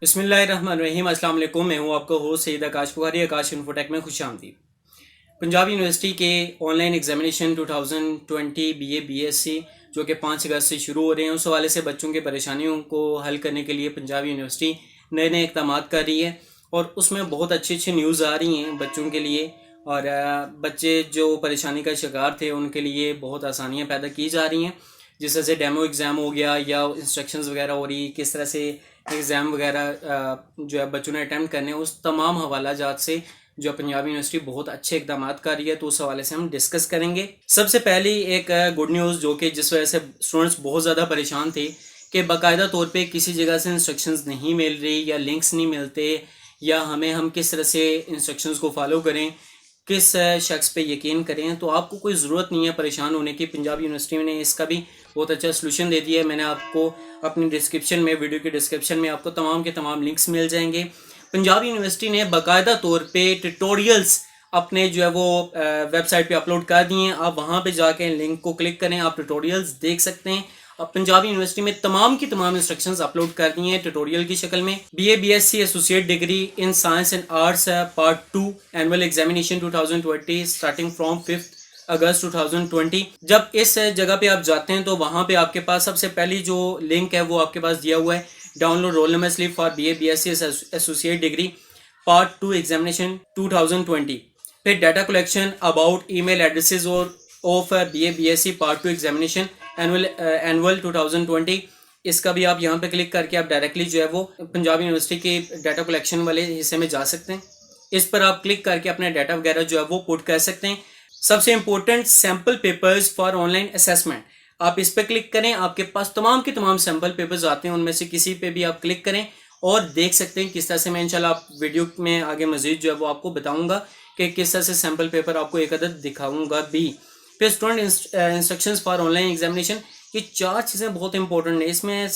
बिस्मिल्लाहिर्रहमानिर्रहीम। अस्सलाम वालेकुम। मैं हूँ आपका होस्ट सईद आकाश पुखारी। आकाश इन्फोटेक में खुश आमदीद। पंजाब यूनिवर्सिटी के ऑनलाइन एग्जामिनेशन 2020 बीए बीएससी जो कि 5 अगस्त से शुरू हो रहे हैं, उस हवाले से बच्चों की परेशानियों को हल करने के लिए पंजाब यूनिवर्सिटी नए नए इक़दाम कर रही है और उसमें बहुत अच्छी अच्छी न्यूज़ आ रही हैं बच्चों के लिए। और बच्चे जो परेशानी का शिकार थे उनके लिए बहुत आसानियाँ पैदा की जा रही हैं, जिस तरह से डेमो एग्ज़ाम हो गया या इंस्ट्रक्शंस वगैरह हो रही, किस तरह से एग्ज़ाम वगैरह जो है बच्चों ने अटैम्प्ट करने, उस तमाम हवाला जात से जो पंजाब यूनिवर्सिटी बहुत अच्छे इकदाम कर रही है, तो उस हवाले से हम डिस्कस करेंगे। सबसे पहली एक गुड न्यूज़ जो कि जिस वजह से स्टूडेंट्स बहुत ज़्यादा परेशान थे कि बाकायदा तौर पे किसी जगह से इंस्ट्रक्शंस नहीं मिल रही या लिंक्स नहीं मिलते, या हम किस तरह से इंस्ट्रक्शंस को फॉलो करें, किस शख्स पे यकीन करें। तो आपको कोई ज़रूरत नहीं है परेशान होने की। पंजाब यूनिवर्सिटी ने इसका भी बहुत अच्छा सलूशन दे दिया है। मैंने आपको अपनी डिस्क्रिप्शन में, वीडियो के डिस्क्रिप्शन में आपको तमाम के तमाम लिंक्स मिल जाएंगे। पंजाब यूनिवर्सिटी ने बाकायदा तौर पे ट्यूटोरियल्स अपने जो है वो वेबसाइट पे अपलोड कर दिए हैं। आप वहाँ पे जाके लिंक को क्लिक करें, आप ट्यूटोरियल्स देख सकते हैं। अब पंजाब यूनिवर्सिटी में तमाम की तमाम इंस्ट्रक्शंस अपलोड कर दिए हैं ट्यूटोरियल की शक्ल में। BA BSc associate degree in science and arts part 2 annual examination 2020 starting from 5 अगस्त 2020। जब इस जगह पे आप जाते हैं तो वहाँ पे आपके पास सबसे पहली जो लिंक है वो आपके पास दिया हुआ है, download roll number slip for BA BSc associate degree part 2 examination 2020। फिर data collection about email addresses और of BA BSc part 2 examination annual 2020। इसका भी आप यहाँ पे क्लिक करके आप डायरेक्टली जो है वो पंजाब यूनिवर्सिटी के डाटा कलेक्शन वाले हिस्से में जा सकते हैं। इस पर आप क्लिक करके अपना डाटा वगैरह जो है वो पुट कर सकते हैं। सबसे important, sample papers for online assessment, आप इस पर क्लिक करें, आपके पास तमाम के तमाम सैम्पल पेपर्स आते हैं, उनमें से किसी पे भी आप क्लिक करें और देख सकते हैं किस तरह से। मैं इंशाल्लाह आप वीडियो में आगे मजीद जो है वो आपको बताऊंगा कि किस तरह से सैम्पल पेपर आपको एक अदद दिखाऊंगा भी। फिर student instructions for online examination, ये 4 चीज़ें बहुत इंपॉर्टेंट हैं। इसमें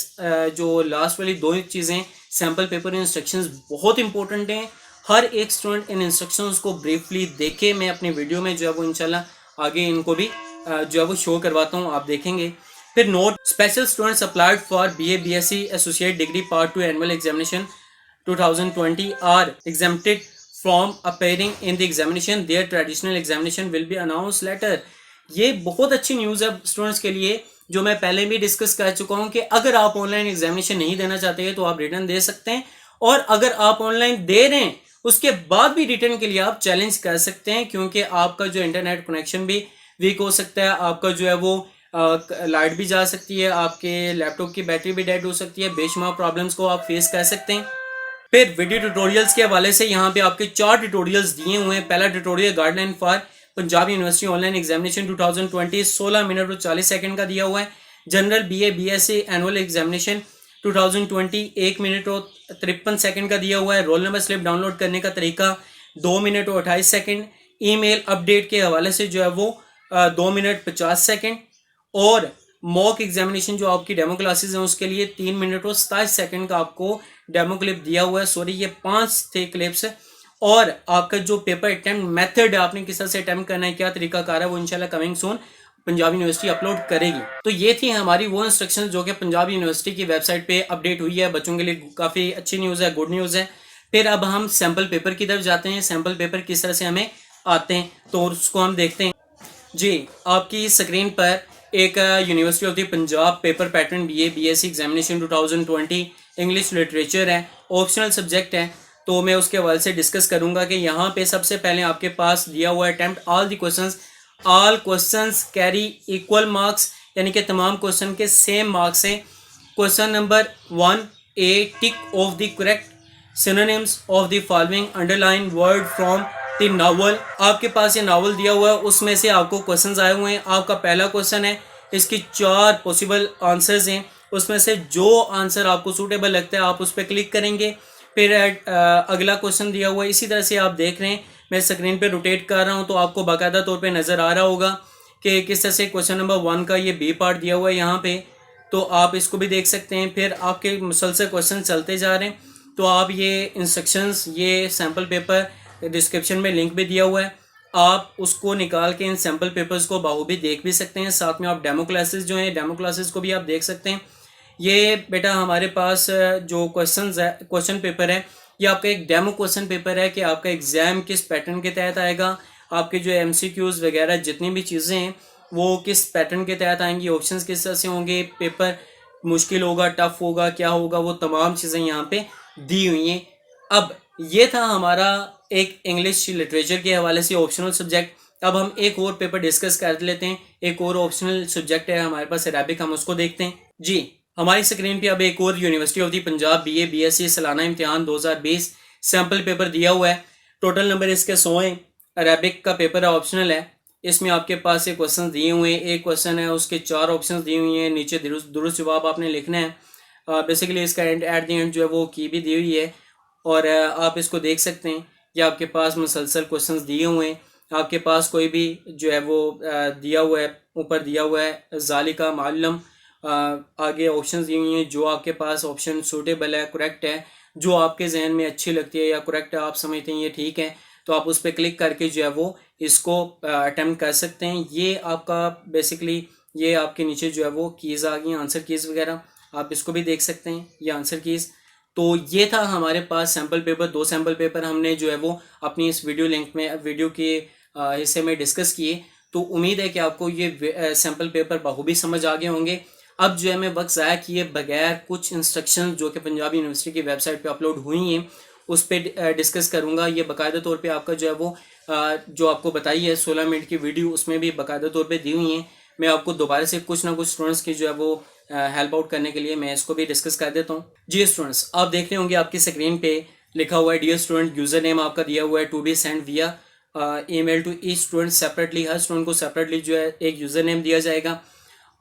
जो लास्ट वाली 2 चीज़ें, सैम्पल पेपर इंस्ट्रक्शंस, बहुत इंपॉर्टेंट हैं। हर एक स्टूडेंट इन इंस्ट्रक्शंस को ब्रीफली देखे। मैं अपनी वीडियो में जो है वो इंशाल्लाह आगे इनको भी जो है वो शो करवाता हूँ, आप देखेंगे। फिर note, special students applied for BA BSc associate degree part 2 annual examination 2020 are exempted from appearing in the examination, their traditional examination will be announce later. ये बहुत अच्छी न्यूज़ है स्टूडेंट्स के लिए, जो मैं पहले भी डिस्कस कर चुका हूँ कि अगर आप ऑनलाइन एग्जामिनेशन नहीं देना चाहते हैं तो आप रिटर्न दे सकते हैं, और अगर आप ऑनलाइन दे रहे हैं उसके बाद भी रिटर्न के लिए आप चैलेंज कर सकते हैं, क्योंकि आपका जो इंटरनेट कनेक्शन भी वीक हो सकता है, आपका जो है वो लाइट भी जा सकती है, आपके लैपटॉप की बैटरी भी डेड हो सकती है। बेशुमार प्रॉब्लम्स को आप फेस कर सकते हैं। फिर वीडियो ट्यूटोरियल्स के हवाले से यहाँ पे आपके 4 ट्यूटोरियल्स दिए हुए हैं। पहला tutorial guideline for Punjab university online examination 2020 16 minute और 40 सेकंड का दिया हुआ है। General BA BSc annual examination 2020 1 minute और 53 सेकंड का दिया हुआ है। रोल नंबर स्लिप डाउनलोड करने का तरीका 2 मिनट और 28 सेकंड। ईमेल अपडेट के हवाले से जो है वो 2 मिनट 50 सेकंड। और मॉक एग्जामिनेशन जो आपकी डेमो क्लासेस हैं उसके लिए 3 मिनट और 27 सेकंड का आपको डेमो क्लिप दिया हुआ है। सॉरी, ये 5 थे क्लिप्स। और आपका जो पेपर अटेम्प्ट मेथड है, आपने किस तरह से अटेम्प्ट करना है, क्या तरीकाकार है, वो इंशाल्लाह coming soon Punjab university upload करेगी। तो ये थी हमारी वो इंस्ट्रक्शन जो कि पंजाब यूनिवर्सिटी की वेबसाइट पे अपडेट हुई है। बच्चों के लिए काफ़ी अच्छी न्यूज़ है, गुड न्यूज़ है। फिर अब हम सैम्पल पेपर की तरफ जाते हैं। सैम्पल पेपर किस तरह से हमें आते हैं तो उसको हम देखते हैं। जी, आपकी स्क्रीन पर एक university of the Punjab paper pattern BA BSc examination 2020 English literature है, ऑप्शनल सब्जेक्ट है। तो मैं उसके हवाले से डिस्कस करूंगा कि यहाँ पे सबसे पहले आपके पास दिया हुआ है attempt all the questions, all questions carry equal marks, यानी कि तमाम क्वेश्चन के सेम मार्क्स हैं। Question number 1 A, tick of the correct synonyms of the following underline word from the novel. आपके पास ये नावल दिया हुआ है, उसमें से आपको क्वेश्चंस आए हुए हैं। आपका पहला क्वेश्चन है, इसकी 4 पॉसिबल आंसर्स हैं, उसमें से जो आंसर आपको सूटेबल लगता है आप उस पर क्लिक करेंगे। फिर अगला क्वेश्चन दिया हुआ है। इसी तरह से आप देख रहे हैं, मैं स्क्रीन पे रोटेट कर रहा हूं तो आपको बाकायदा तौर पे नज़र आ रहा होगा कि किस तरह से क्वेश्चन नंबर 1 का ये बी पार्ट दिया हुआ है यहाँ पे, तो आप इसको भी देख सकते हैं। फिर आपके मुसलसल क्वेश्चन चलते जा रहे हैं, तो आप ये इंस्ट्रक्शंस, ये सैम्पल पेपर डिस्क्रिप्शन में लिंक भी दिया हुआ है, आप उसको निकाल के इन सैम्पल पेपर्स को बाहूबी देख भी सकते हैं। साथ में आप डेमो क्लासेस जो हैं, डेमो क्लासेस को भी आप देख सकते हैं। ये बेटा हमारे पास जो क्वेश्चन पेपर है, ये आपका एक डेमो क्वेश्चन पेपर है कि आपका एग्ज़ाम किस पैटर्न के तहत आएगा, आपके जो एमसीक्यूज़ वगैरह जितनी भी चीज़ें हैं वो किस पैटर्न के तहत आएंगी, ऑप्शंस किस तरह से होंगे, पेपर मुश्किल होगा, टफ होगा, क्या होगा, वो तमाम चीज़ें यहाँ पे दी हुई हैं। अब ये था हमारा एक इंग्लिश लिटरेचर के हवाले से ऑप्शनल सब्जेक्ट। अब हम एक और पेपर डिस्कस कर लेते हैं। एक और ऑप्शनल सब्जेक्ट है हमारे पास अरेबिक, हम उसको देखते हैं जी। हमारी स्क्रीन पे अब एक और university of the Punjab BA BSc सालाना इम्तिहान 2020 सैम्पल पेपर दिया हुआ है। टोटल नंबर इसके 100 हैं। अरेबिक का पेपर है, ऑप्शनल है। इसमें आपके पास ये क्वेश्चन दिए हुए हैं, एक क्वेश्चन है उसके 4 ऑप्शन दिए हुए हैं, नीचे दुरुस्त जवाब आपने लिखना है। बेसिकली इसका एट द एंड जो है वो की भी दी हुई है और आप इसको देख सकते हैं। ये आपके पास मुसलसल क्वेश्चंस दिए हुए हैं। आपके पास कोई भी जो है वो दिया हुआ है, ऊपर दिया हुआ है ज़ालिका मालूम, आगे ऑप्शंस दिए हुए हैं, जो आपके पास ऑप्शन सूटेबल है, करेक्ट है, जो आपके जहन में अच्छी लगती है या करेक्ट है, आप समझते हैं ये ठीक है, तो आप उस पर क्लिक करके जो है वो इसको अटैम्प्ट कर सकते हैं। ये आपका बेसिकली ये आपके नीचे जो है वो कीज़ आ गई, आंसर कीज़ वगैरह, आप इसको भी देख सकते हैं, ये आंसर कीज़। तो ये था हमारे पास सैम्पल पेपर। 2 सैम्पल पेपर हमने जो है वो अपनी इस वीडियो लिंक में, वीडियो के हिस्से में डिस्कस किए। तो उम्मीद है कि आपको ये सैम्पल पेपर बखूबी समझ आ गए होंगे। अब जो है मैं वक्त ज़ाया किए बगैर कुछ इंस्ट्रक्शन जो कि पंजाब यूनिवर्सिटी की वेबसाइट पे अपलोड हुई हैं उस पर डिस्कस करूँगा। ये बाकायदा तौर पे आपका जो है वो जो आपको बताई है 16 मिनट की वीडियो, उसमें भी बाकायदा तौर पे दी हुई हैं। मैं आपको दोबारा से कुछ ना कुछ स्टूडेंट्स की जो है वो हेल्प आउट करने के लिए मैं इसको भी डिस्कस कर देता हूँ। जी स्टूडेंट्स, आप देख रहे होंगे आपकी स्क्रीन पे लिखा हुआ है डियर स्टूडेंट, यूज़र नेम आपका दिया हुआ है to be send via email to each student separately. हर स्टूडेंट को सेपरेटली जो है एक यूज़र नेम दिया जाएगा।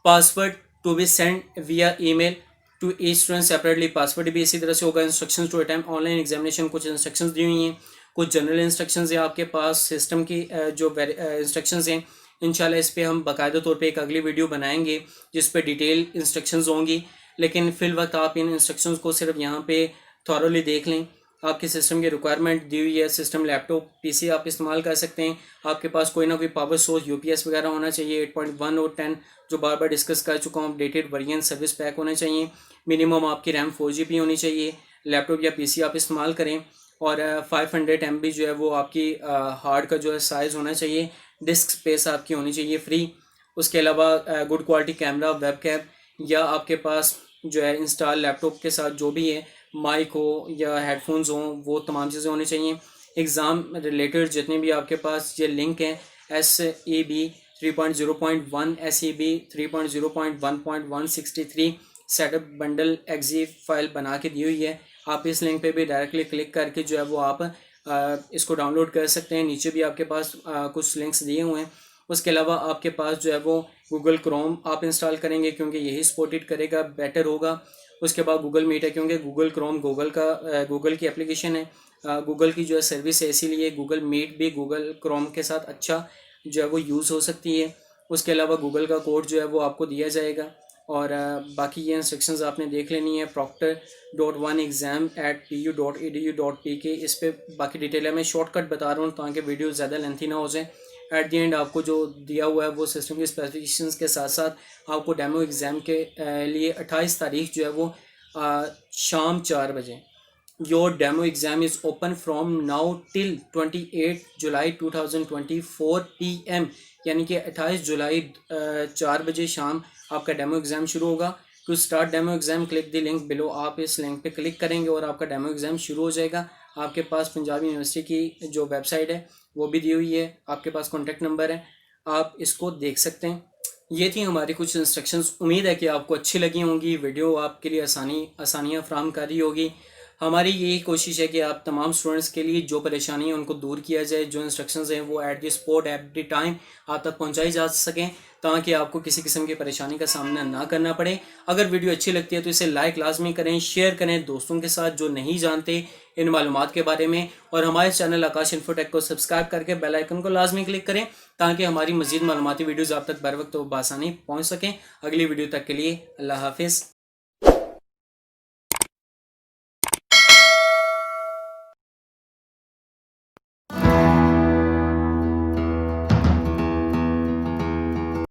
Password to be send via email to each student separately, password भी इसी तरह से होगा। Instructions to attempt online examination, कुछ इंस्ट्रक्शंस दी हुई हैं, कुछ जनरल इंस्ट्रक्शंस हैं आपके पास। सिस्टम की जो इंस्ट्रक्शंस हैं इंशाल्लाह इस पर हम बाकायदा तौर पे एक अगली वीडियो बनाएंगे जिस पे डिटेल इंस्ट्रक्शंस होंगी। लेकिन फिल वक्त आप इन इंस्ट्रक्शंस को सिर्फ यहाँ पे थॉरली देख लें। आपके सिस्टम की रिक्वायरमेंट दी हुई है, सिस्टम लैपटॉप पीसी आप इस्तेमाल कर सकते हैं। आपके पास कोई ना कोई पावर सोर्स यूपीएस वगैरह होना चाहिए, 8.1 और 10 जो बार बार डिस्कस कर चुका हूँ, अपडेटेड वेरिएंट सर्विस पैक होने चाहिए। मिनिमम आपकी रैम 4 GB होनी चाहिए। लैपटॉप या पीसी आप इस्तेमाल करें और 500 MB जो है वो आपकी हार्ड का जो है साइज़ होना चाहिए। डिस्क स्पेस आपकी होनी चाहिए फ्री। उसके अलावा good quality camera, webcam, या आपके पास जो है इंस्टॉल लैपटॉप के साथ जो भी है माइक हो या हेडफोन्स हों, वो तमाम चीज़ें होनी चाहिए। एग्ज़ाम रिलेटेड जितने भी आपके पास ये लिंक हैं, SEB 3.0.1, SEB 3.0.1.163 setup bundle exe file बना के दी हुई है। आप इस लिंक पे भी डायरेक्टली क्लिक करके जो है वो आप इसको डाउनलोड कर सकते हैं। नीचे भी आपके पास कुछ लिंक्स दिए हुए हैं। उसके अलावा आपके पास जो है वो गूगल क्रोम आप इंस्टॉल करेंगे क्योंकि यही सपोर्टेड करेगा, बेटर होगा। उसके बाद गूगल मीट है क्योंकि गूगल क्रोम गूगल की एप्लीकेशन है, गूगल की जो है सर्विस है, इसीलिए गूगल मीट भी गूगल क्रोम के साथ अच्छा जो है वो यूज़ हो सकती है। उसके अलावा गूगल का कोड जो है वो आपको दिया जाएगा और बाकी ये इंस्ट्रक्शंस आपने देख लेनी है। proctor.1exam@pu.edu.pk, इस पर बाकी डिटेल है। मैं शॉर्टकट बता रहा हूँ ताकि वीडियो ज़्यादा लेंथी ना हो जाए। एट द एंड आपको जो दिया हुआ है वो सिस्टम की स्पेसिफिकेशंस के साथ साथ आपको डेमो एग्ज़ाम के लिए 28 तारीख जो है वो शाम 4 बजे your demo exam is open from now till 28 July 2024 PM, यानी कि 28 जुलाई 4 बजे शाम आपका डेमो एग्ज़ाम शुरू होगा। To start demo exam click the link below, आप इस लिंक पे क्लिक करेंगे और आपका डेमो एग्ज़ाम शुरू हो जाएगा। आपके पास पंजाब यूनिवर्सिटी की जो वेबसाइट है वो भी दी हुई है, आपके पास कॉन्टैक्ट नंबर है, आप इसको देख सकते हैं। ये थी हमारी कुछ इंस्ट्रक्शंस। उम्मीद है कि आपको अच्छी लगी होंगी। वीडियो आपके लिए आसानियाँ फ्राहम कर रही होगी। हमारी यही कोशिश है कि आप तमाम स्टूडेंट्स के लिए जो परेशानी है उनको दूर किया जाए, जो इंस्ट्रक्शंस हैं वो at the spot at the time आप तक पहुंचाई जा सकें ताकि आपको किसी किस्म की परेशानी का सामना ना करना पड़े। अगर वीडियो अच्छी लगती है तो इसे लाइक लाजमी करें, शेयर करें दोस्तों के साथ जो नहीं जानते इन मालूमात के बारे में, और हमारे चैनल आकाश इन्फोटेक को सब्सक्राइब करके बेल आइकन को लाजमी क्लिक करें ताकि हमारी मजीद मालूमाती वीडियोज़ आप तक बर वक्त व बासानी पहुँच सकें। अगली वीडियो तक के लिए अल्लाह हाफिज़।